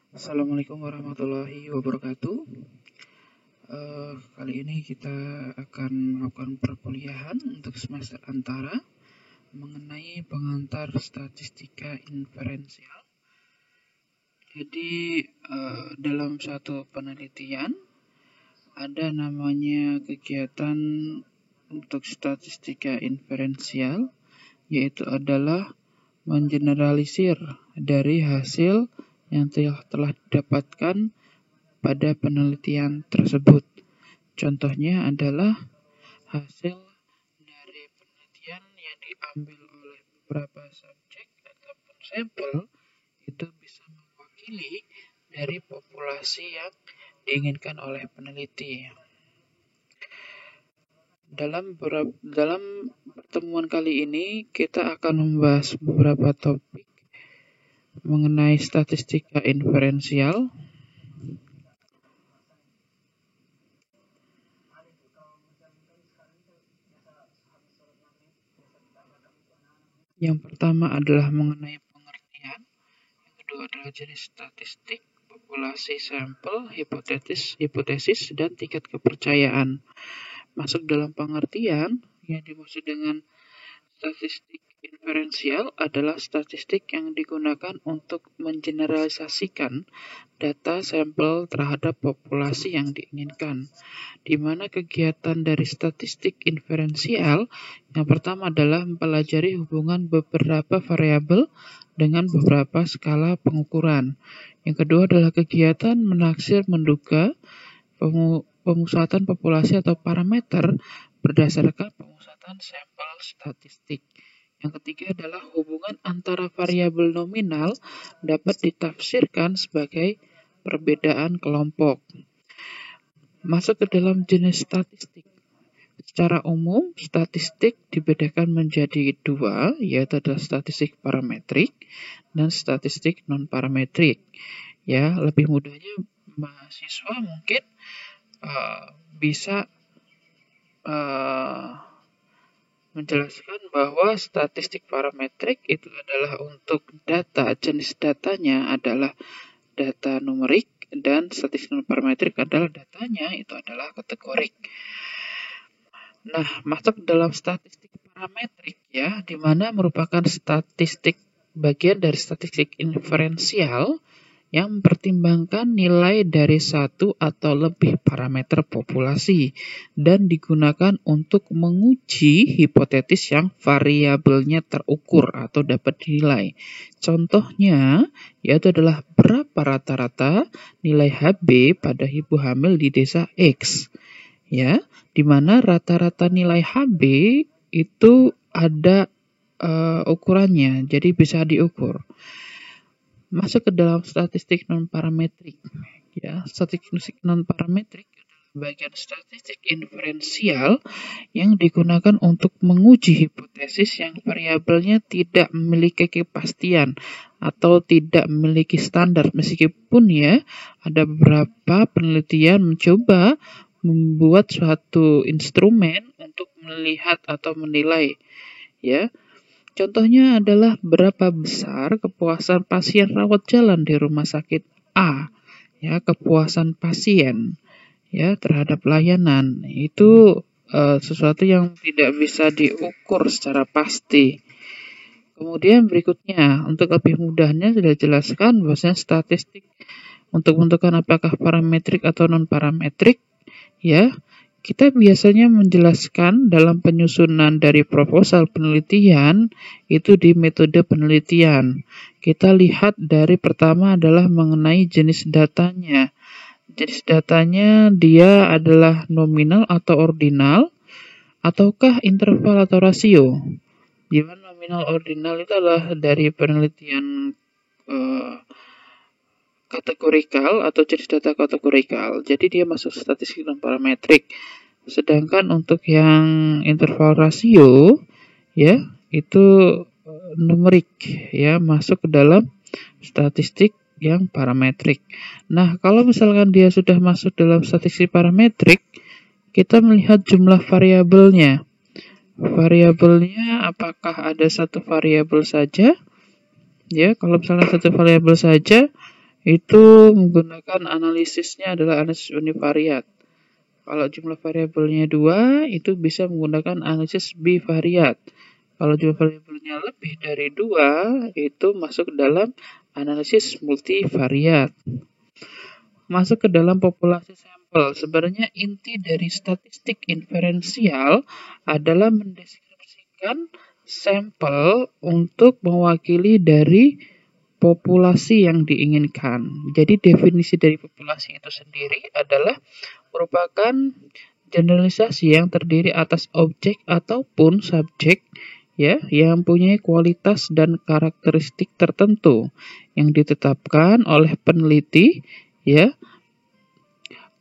Assalamualaikum warahmatullahi wabarakatuh. Kali ini kita akan melakukan perkuliahan untuk semester antara mengenai pengantar statistika inferensial. Jadi dalam satu penelitian ada namanya kegiatan untuk statistika inferensial, yaitu adalah mengeneralisir dari hasil yang telah didapatkan pada penelitian tersebut. Contohnya adalah hasil dari penelitian yang diambil oleh beberapa subjek ataupun sampel itu bisa mewakili dari populasi yang diinginkan oleh peneliti. Dalam pertemuan kali ini kita akan membahas beberapa topik mengenai statistika inferensial. Yang pertama adalah mengenai pengertian, yang kedua adalah jenis statistik, populasi sampel, hipotesis, dan tingkat kepercayaan. Masuk dalam pengertian, yang dimaksud dengan statistik inferensial adalah statistik yang digunakan untuk mengeneralisasikan data sampel terhadap populasi yang diinginkan. Di mana kegiatan dari statistik inferensial yang pertama adalah mempelajari hubungan beberapa variabel dengan beberapa skala pengukuran. Yang kedua adalah kegiatan menaksir menduga pemusatan populasi atau parameter berdasarkan pemusatan sampel statistik. Yang ketiga adalah hubungan antara variabel nominal dapat ditafsirkan sebagai perbedaan kelompok. Masuk ke dalam jenis statistik. Secara umum, statistik dibedakan menjadi dua, yaitu adalah statistik parametrik dan statistik non-parametrik. Ya, lebih mudahnya mahasiswa mungkin bisa menjelaskan bahwa statistik parametrik itu adalah untuk data, jenis datanya adalah data numerik, dan statistik non-parametrik adalah datanya itu adalah kategorik. Nah, masuk dalam statistik parametrik ya, di mana merupakan statistik bagian dari statistik inferensial yang mempertimbangkan nilai dari satu atau lebih parameter populasi dan digunakan untuk menguji hipotesis yang variabelnya terukur atau dapat dinilai. Contohnya yaitu adalah berapa rata-rata nilai HB pada ibu hamil di desa X. Ya, di mana rata-rata nilai HB itu ada ukurannya, jadi bisa diukur. Masuk ke dalam statistik non-parametrik. Ya, statistik non-parametrik adalah bagian statistik inferensial yang digunakan untuk menguji hipotesis yang variabelnya tidak memiliki kepastian atau tidak memiliki standar. Meskipun ya, ada beberapa penelitian mencoba membuat suatu instrumen untuk melihat atau menilai, ya. Contohnya adalah berapa besar kepuasan pasien rawat jalan di rumah sakit A, ya, kepuasan pasien ya terhadap layanan. Itu sesuatu yang tidak bisa diukur secara pasti. Kemudian berikutnya, untuk lebih mudahnya sudah dijelaskan bahwasanya statistik untuk menentukan apakah parametrik atau non parametrik, ya. Kita biasanya menjelaskan dalam penyusunan dari proposal penelitian itu di metode penelitian. Kita lihat dari pertama adalah mengenai jenis datanya. Jenis datanya dia adalah nominal atau ordinal, ataukah interval atau rasio. Di mana nominal ordinal itu adalah dari penelitian kategorikal atau jenis data kategorikal. Jadi dia masuk statistik non parametrik. Sedangkan untuk yang interval rasio ya, itu numerik ya, masuk ke dalam statistik yang parametrik. Nah, kalau misalkan dia sudah masuk dalam statistik parametrik, kita melihat jumlah variabelnya. Variabelnya apakah ada satu variabel saja? Ya, kalau misalnya satu variabel saja itu menggunakan analisisnya adalah analisis univariat. Kalau jumlah variabelnya 2, itu bisa menggunakan analisis bivariat. Kalau jumlah variabelnya lebih dari 2, itu masuk dalam analisis multivariat. Masuk ke dalam populasi sampel. Sebenarnya inti dari statistik inferensial adalah mendeskripsikan sampel untuk mewakili dari populasi yang diinginkan. Jadi definisi dari populasi itu sendiri adalah merupakan generalisasi yang terdiri atas objek ataupun subjek ya yang mempunyai kualitas dan karakteristik tertentu yang ditetapkan oleh peneliti ya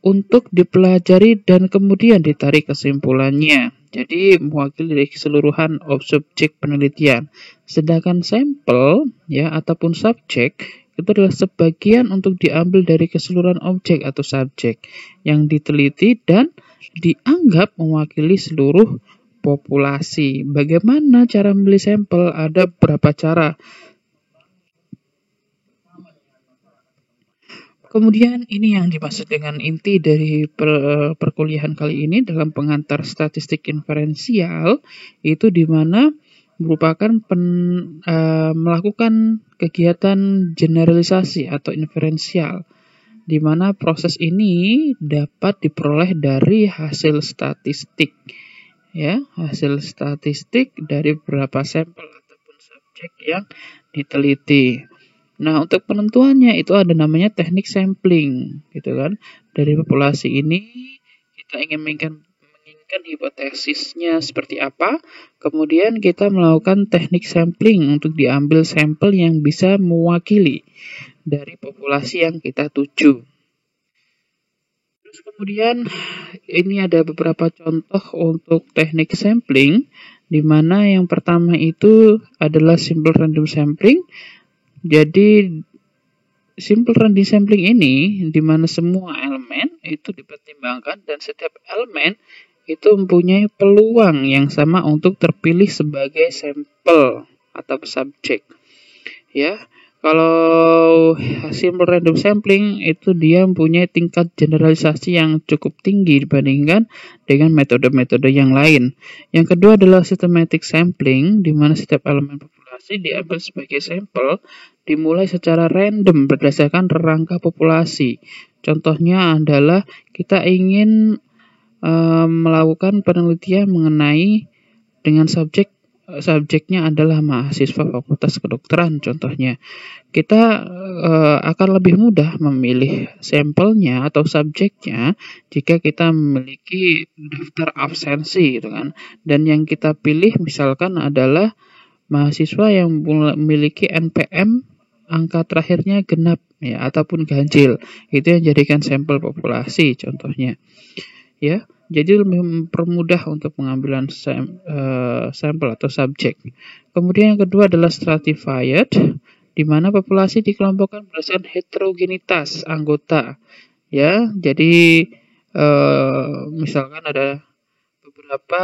untuk dipelajari dan kemudian ditarik kesimpulannya. Jadi mewakili dari keseluruhan subjek penelitian. Sedangkan sampel ya ataupun subjek itu adalah sebagian untuk diambil dari keseluruhan objek atau subjek yang diteliti dan dianggap mewakili seluruh populasi. Bagaimana cara memilih sampel? Ada beberapa cara. Kemudian ini yang dimaksud dengan inti dari perkuliahan kali ini dalam pengantar statistik inferensial, itu di mana merupakan melakukan kegiatan generalisasi atau inferensial, di mana proses ini dapat diperoleh dari hasil statistik, ya, hasil statistik dari beberapa sampel ataupun subjek yang diteliti. Nah, untuk penentuannya itu ada namanya teknik sampling, gitu kan. Dari populasi ini kita ingin menginginkan hipotesisnya seperti apa, kemudian kita melakukan teknik sampling untuk diambil sampel yang bisa mewakili dari populasi yang kita tuju. Terus kemudian ini ada beberapa contoh untuk teknik sampling, di mana yang pertama itu adalah simple random sampling. Jadi simple random sampling ini di mana semua elemen itu dipertimbangkan dan setiap elemen itu mempunyai peluang yang sama untuk terpilih sebagai sampel atau subjek. Ya, kalau simple random sampling itu dia mempunyai tingkat generalisasi yang cukup tinggi dibandingkan dengan metode-metode yang lain. Yang kedua adalah systematic sampling, di mana setiap elemen populasi diambil sebagai sampel dimulai secara random berdasarkan rangka populasi. Contohnya adalah kita ingin melakukan penelitian mengenai dengan subjeknya adalah mahasiswa fakultas kedokteran contohnya. Kita akan lebih mudah memilih sampelnya atau subjeknya jika kita memiliki daftar absensi gitu kan. Dan yang kita pilih misalkan adalah mahasiswa yang memiliki NPM angka terakhirnya genap ya ataupun ganjil. Itu yang jadikan sampel populasi contohnya. Ya, jadi lebih mempermudah untuk pengambilan sampel atau subjek. Kemudian yang kedua adalah stratified, di mana populasi dikelompokkan berdasarkan heterogenitas anggota. Ya, jadi misalkan ada beberapa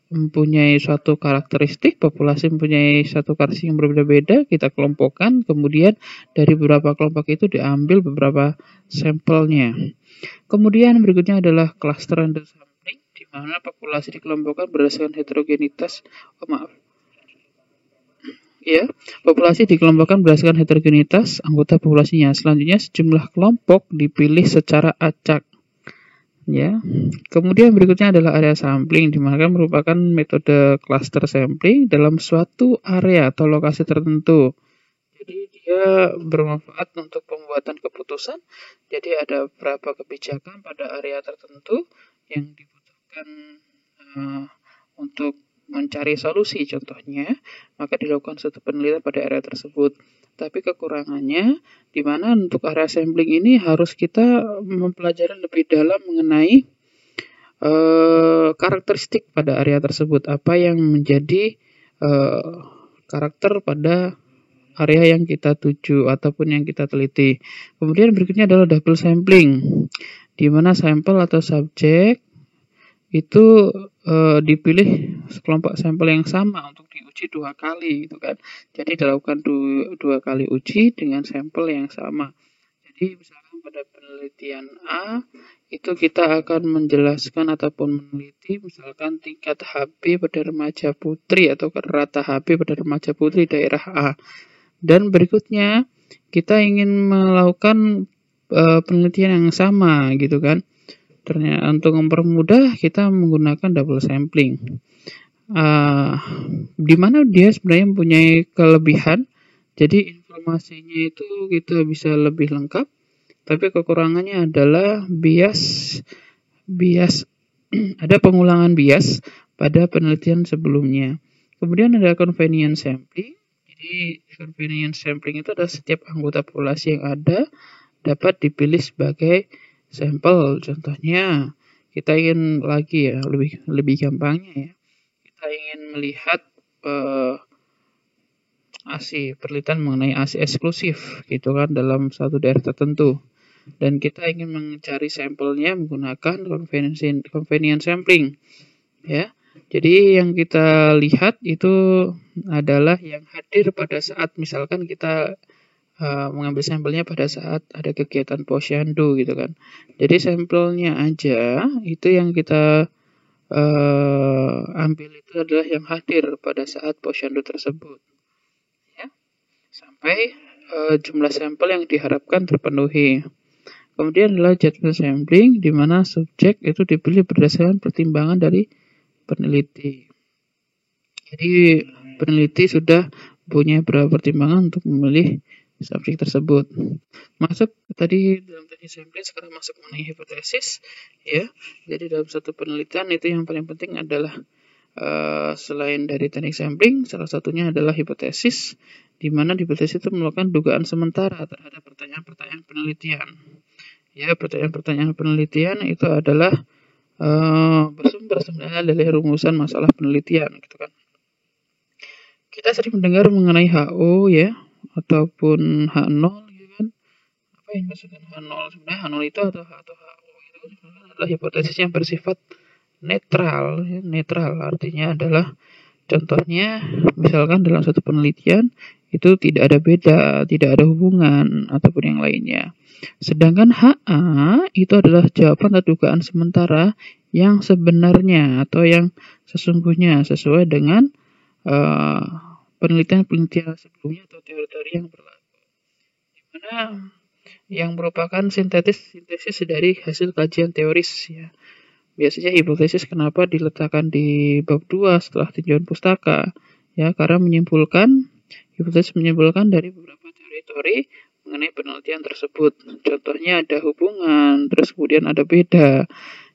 mempunyai suatu karakteristik, populasi mempunyai suatu karakteristik yang berbeda-beda, kita kelompokkan, kemudian dari beberapa kelompok itu diambil beberapa sampelnya. Kemudian berikutnya adalah cluster random sampling, di mana populasi dikelompokkan berdasarkan heterogenitas. Ya, populasi dikelompokkan berdasarkan heterogenitas anggota populasinya. Selanjutnya sejumlah kelompok dipilih secara acak. Ya. Kemudian berikutnya adalah area sampling, di mana merupakan metode cluster sampling dalam suatu area atau lokasi tertentu. Jadi dia bermanfaat untuk pembuatan keputusan. Jadi ada beberapa kebijakan pada area tertentu yang dibutuhkan untuk mencari solusi contohnya, maka dilakukan suatu penelitian pada area tersebut. Tapi kekurangannya di mana untuk area sampling ini harus kita mempelajari lebih dalam mengenai karakteristik pada area tersebut, apa yang menjadi karakter pada area yang kita tuju ataupun yang kita teliti. Kemudian berikutnya adalah double sampling, di mana sampel atau subjek itu dipilih kelompok sampel yang sama untuk diuji 2 kali gitu kan. Jadi dilakukan 2 kali uji dengan sampel yang sama. Jadi misalkan pada penelitian A itu kita akan menjelaskan ataupun meneliti misalkan tingkat HB pada remaja putri atau rata HB pada remaja putri daerah A. Dan berikutnya kita ingin melakukan penelitian yang sama gitu kan. Ternyata untuk mempermudah kita menggunakan double sampling. Di mana dia sebenarnya mempunyai kelebihan. Jadi informasinya itu kita bisa lebih lengkap. Tapi kekurangannya adalah bias ada pengulangan bias pada penelitian sebelumnya. Kemudian ada convenience sampling. Jadi convenience sampling itu adalah setiap anggota populasi yang ada dapat dipilih sebagai sampel. Contohnya kita ingin lagi ya lebih gampangnya ya. Kita ingin melihat penelitian mengenai ASI eksklusif gitu kan dalam satu daerah tertentu. Dan kita ingin mencari sampelnya menggunakan convenience sampling ya. Jadi yang kita lihat itu adalah yang hadir pada saat misalkan kita mengambil sampelnya pada saat ada kegiatan posyandu gitu kan. Jadi sampelnya aja itu yang kita ambil itu adalah yang hadir pada saat posyandu tersebut ya. Sampai jumlah sampel yang diharapkan terpenuhi. Kemudian adalah judgment sampling, di mana subjek itu dipilih berdasarkan pertimbangan dari peneliti. Jadi peneliti sudah punya beberapa pertimbangan untuk memilih subjek tersebut. Masuk tadi dalam teknik sampling, sekarang masuk mengenai hipotesis ya. Jadi dalam satu penelitian itu yang paling penting adalah selain dari teknik sampling, salah satunya adalah hipotesis, di mana hipotesis itu melakukan dugaan sementara terhadap pertanyaan-pertanyaan penelitian. Ya, pertanyaan-pertanyaan penelitian itu adalah bersumber sebenarnya dari rumusan masalah penelitian gitu kan. Kita sering mendengar mengenai HO ya, ataupun H0 gitu kan. Apa yang maksudnya H0? Sebenarnya H0 itu atau HO itu adalah hipotesis yang bersifat netral. Ya. Netral artinya adalah contohnya misalkan dalam satu penelitian itu tidak ada beda, tidak ada hubungan ataupun yang lainnya. Sedangkan HA itu adalah jawaban atau dugaan sementara yang sebenarnya atau yang sesungguhnya sesuai dengan penelitian-penelitian sebelumnya atau teori-teori yang berlaku. Di mana yang merupakan sintesis dari hasil kajian teoris ya. Biasanya hipotesis kenapa diletakkan di bab 2 setelah tinjauan pustaka ya, karena hipotesis menyimpulkan dari beberapa teori-teori mengenai penelitian tersebut. Contohnya ada hubungan, terus kemudian ada beda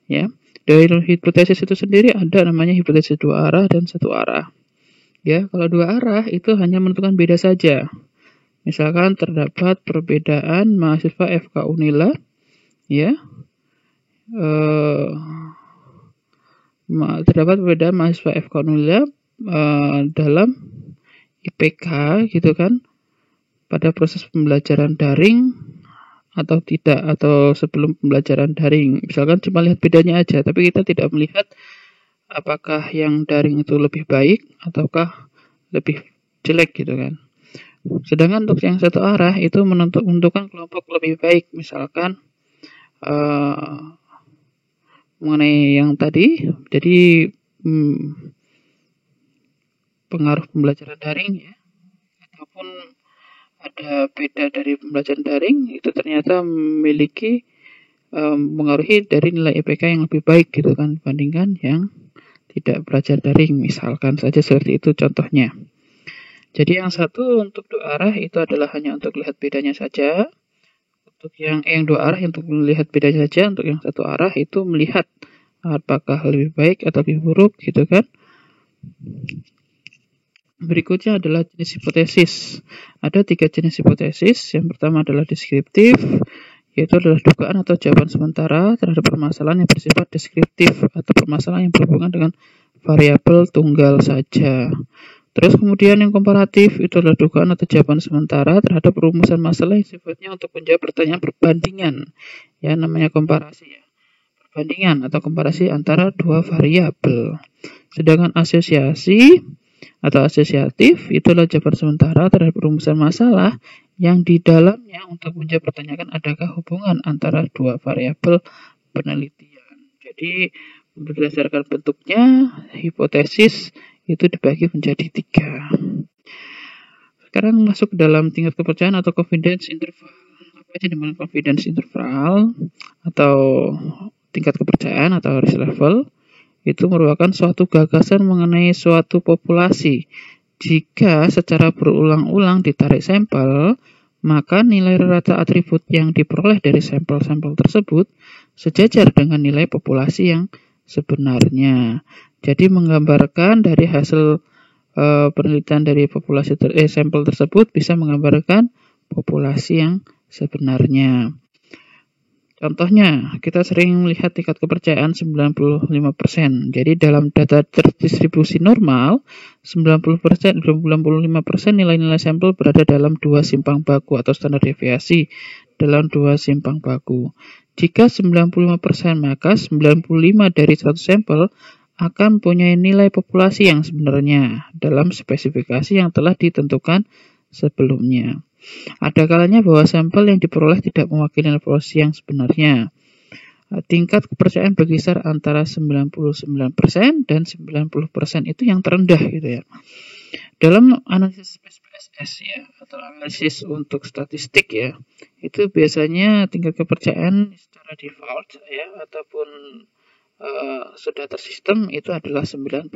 ya. Dari hipotesis itu sendiri ada namanya hipotesis 2 arah dan 1 arah. Ya, kalau 2 arah itu hanya menentukan beda saja. Misalkan terdapat perbedaan mahasiswa FK Unila ya. Terdapat perbedaan mahasiswa FK Unila dalam IPK gitu kan, pada proses pembelajaran daring atau tidak, atau sebelum pembelajaran daring. Misalkan cuma lihat bedanya aja, tapi kita tidak melihat apakah yang daring itu lebih baik ataukah lebih jelek gitu kan. Sedangkan untuk yang satu arah itu menentukan kelompok lebih baik. Misalkan mengenai yang tadi, jadi pengaruh pembelajaran daring ya, ataupun ada beda dari pembelajaran daring itu ternyata memiliki mengaruhi dari nilai IPK yang lebih baik gitu kan dibandingkan yang tidak belajar daring, misalkan saja seperti itu contohnya. Jadi yang satu untuk 2 arah itu adalah hanya untuk lihat bedanya saja. Untuk yang 2 arah untuk melihat bedanya saja. Untuk yang 1 arah itu melihat apakah lebih baik atau lebih buruk gitu kan. Berikutnya adalah jenis hipotesis. Ada 3 jenis hipotesis. Yang pertama adalah deskriptif, yaitu adalah dugaan atau jawaban sementara terhadap permasalahan yang bersifat deskriptif atau permasalahan yang berhubungan dengan variabel tunggal saja. Terus kemudian yang komparatif itu adalah dugaan atau jawaban sementara terhadap rumusan masalah yang sifatnya untuk menjawab pertanyaan perbandingan. Ya, namanya komparasi ya. perbandingan atau komparasi antara dua variabel. Sedangkan asosiasi atau asosiatif itulah jawaban sementara terhadap perumusan masalah yang di dalamnya untuk menjawab pertanyaan adakah hubungan antara dua variabel penelitian. Jadi berdasarkan bentuknya, hipotesis itu dibagi menjadi 3. Sekarang masuk ke dalam tingkat kepercayaan atau confidence interval. Apa aja dimana confidence interval atau tingkat kepercayaan atau risk level? Itu merupakan suatu gagasan mengenai suatu populasi. Jika secara berulang-ulang ditarik sampel, maka nilai rata atribut yang diperoleh dari sampel-sampel tersebut sejajar dengan nilai populasi yang sebenarnya. Jadi menggambarkan dari hasil penelitian dari populasi sampel tersebut bisa menggambarkan populasi yang sebenarnya. Contohnya, kita sering melihat tingkat kepercayaan 95%. Jadi dalam data terdistribusi normal, 95% nilai-nilai sampel berada dalam 2 simpang baku atau standar deviasi dalam 2 simpang baku. Jika 95%, maka 95 dari 100 sampel akan punya nilai populasi yang sebenarnya dalam spesifikasi yang telah ditentukan sebelumnya. Ada kalanya bahwa sampel yang diperoleh tidak mewakili populasi yang sebenarnya. Tingkat kepercayaan berkisar antara 99% dan 90% itu yang terendah gitu ya. Dalam analisis SPSS ya atau analisis untuk statistik ya, itu biasanya tingkat kepercayaan secara default ya ataupun sudah tersistem itu adalah 95%.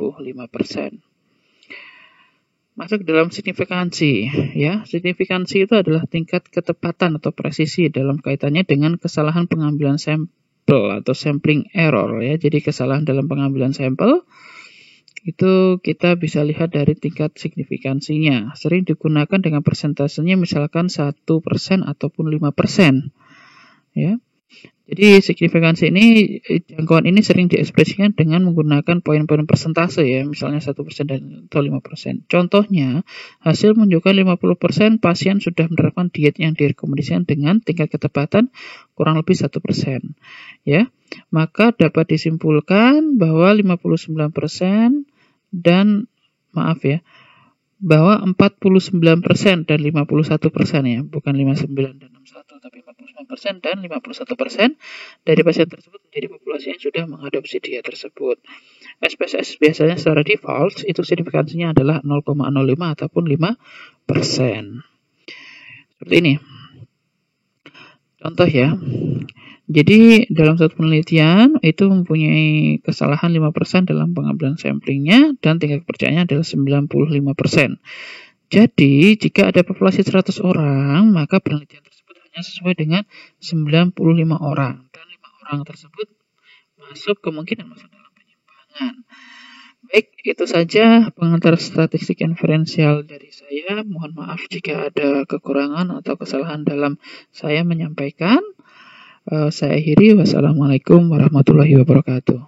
Masuk dalam signifikansi ya. Signifikansi itu adalah tingkat ketepatan atau presisi dalam kaitannya dengan kesalahan pengambilan sampel atau sampling error ya. Jadi kesalahan dalam pengambilan sampel itu kita bisa lihat dari tingkat signifikansinya. Sering digunakan dengan persentasenya misalkan 1% ataupun 5% ya. Jadi signifikansi ini, jangkauan ini sering diekspresikan dengan menggunakan poin-poin persentase ya, misalnya 1% atau 5%. Contohnya, hasil menunjukkan 50% pasien sudah menerapkan diet yang direkomendasikan dengan tingkat ketepatan kurang lebih 1%. Ya, maka dapat disimpulkan bahwa 59% dan bahwa 49% dan 51% ya, bukan 59 dan 61 tapi 49% dan 51% dari pasien tersebut menjadi populasi yang sudah mengadopsi diet tersebut. SPSS biasanya secara default itu signifikansinya adalah 0,05 ataupun 5%. Seperti ini. Contoh ya. Jadi dalam satu penelitian itu mempunyai kesalahan 5% dalam pengambilan samplingnya dan tingkat kepercayaannya adalah 95%. Jadi jika ada populasi 100 orang, maka penelitian tersebut hanya sesuai dengan 95 orang dan 5 orang tersebut kemungkinan masuk dalam penyimpangan. Baik, itu saja pengantar statistik inferensial dari saya. Mohon maaf jika ada kekurangan atau kesalahan dalam saya menyampaikan. Saya akhiri. Wassalamualaikum warahmatullahi wabarakatuh.